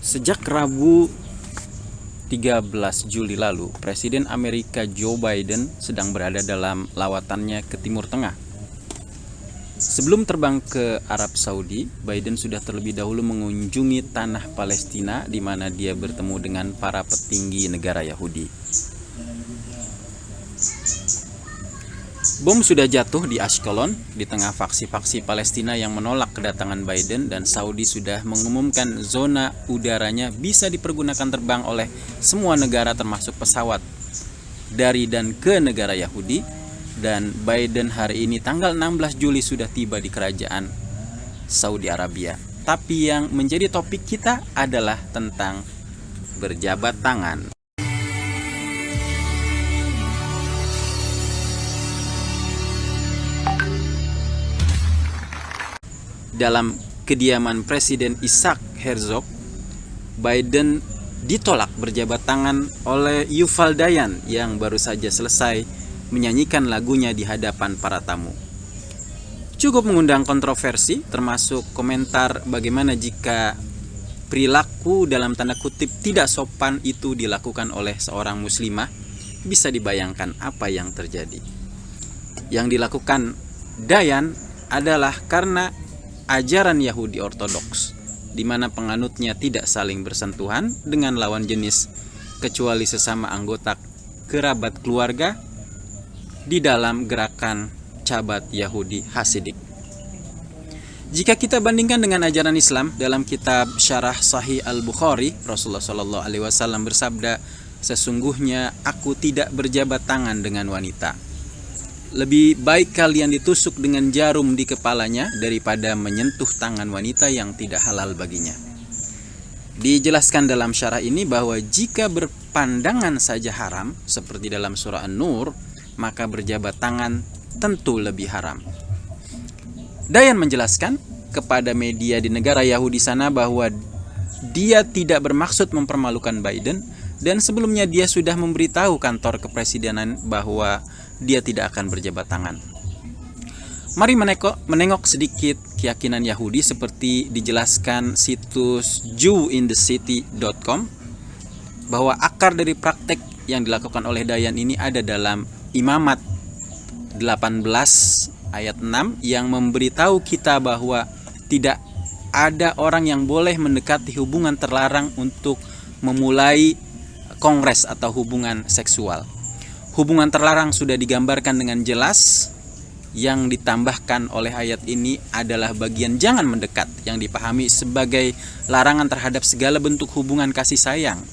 Sejak Rabu 13 Juli lalu, Presiden Amerika Joe Biden sedang berada dalam lawatannya ke Timur Tengah. Sebelum terbang ke Arab Saudi, Biden sudah terlebih dahulu mengunjungi tanah Palestina di mana dia bertemu dengan para petinggi negara Yahudi. Bom sudah jatuh di Ashkelon di tengah faksi-faksi Palestina yang menolak kedatangan Biden, dan Saudi sudah mengumumkan zona udaranya bisa dipergunakan terbang oleh semua negara termasuk pesawat dari dan ke negara Yahudi. Dan Biden hari ini tanggal 16 Juli sudah tiba di kerajaan Saudi Arabia. Tapi yang menjadi topik kita adalah tentang berjabat tangan. Dalam kediaman Presiden Isaac Herzog, Biden ditolak berjabat tangan oleh Yuval Dayan yang baru saja selesai menyanyikan lagunya di hadapan para tamu. Cukup mengundang kontroversi, termasuk komentar bagaimana jika perilaku dalam tanda kutip tidak sopan itu dilakukan oleh seorang muslimah. Bisa dibayangkan apa yang terjadi. Yang dilakukan Dayan adalah karena ajaran Yahudi Ortodoks, di mana penganutnya tidak saling bersentuhan dengan lawan jenis kecuali sesama anggota kerabat keluarga di dalam gerakan Chabad Yahudi Hasidik. Jika kita bandingkan dengan ajaran Islam, dalam kitab Syarah Sahih Al-Bukhari, Rasulullah SAW bersabda, "Sesungguhnya aku tidak berjabat tangan dengan wanita. Lebih baik kalian ditusuk dengan jarum di kepalanya daripada menyentuh tangan wanita yang tidak halal baginya." Dijelaskan dalam syarah ini bahwa jika berpandangan saja haram, seperti dalam surah An-Nur, maka berjabat tangan tentu lebih haram. Dayan menjelaskan kepada media di negara Yahudi sana bahwa dia tidak bermaksud mempermalukan Biden, dan sebelumnya dia sudah memberitahu kantor kepresidenan bahwa dia tidak akan berjabat tangan. Mari menengok sedikit keyakinan Yahudi seperti dijelaskan situs jewinthecity.com, bahwa akar dari praktek yang dilakukan oleh Dayan ini ada dalam Imamat 18 ayat 6 yang memberitahu kita bahwa tidak ada orang yang boleh mendekati hubungan terlarang untuk memulai kongres atau hubungan seksual. Hubungan terlarang sudah digambarkan dengan jelas. Yang ditambahkan oleh ayat ini adalah bagian jangan mendekat yang dipahami sebagai larangan terhadap segala bentuk hubungan kasih sayang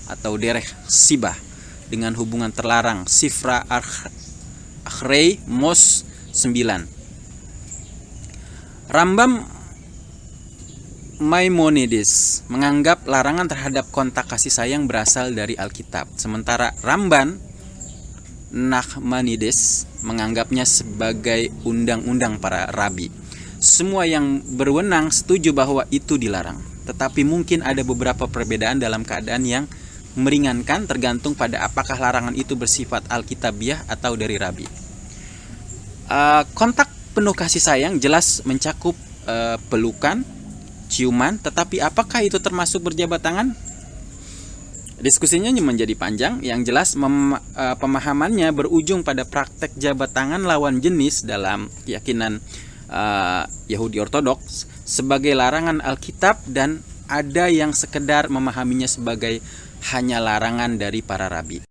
atau dereh sibah dengan hubungan terlarang Sifra Akhrei Mos 9. Rambam Maimonides menganggap larangan terhadap kontak kasih sayang berasal dari Alkitab, sementara Ramban Nachmanides menganggapnya sebagai undang-undang para rabi. Semua yang berwenang setuju bahwa itu dilarang, tetapi mungkin ada beberapa perbedaan dalam keadaan yang meringankan tergantung pada apakah larangan itu bersifat alkitabiah atau dari rabi. Kontak penuh kasih sayang jelas mencakup pelukan, ciuman, tetapi apakah itu termasuk berjabat tangan? Diskusinya menjadi panjang. Yang jelas pemahamannya berujung pada praktek jabat tangan lawan jenis dalam keyakinan Yahudi Ortodoks sebagai larangan Alkitab, dan ada yang sekedar memahaminya sebagai hanya larangan dari para rabi.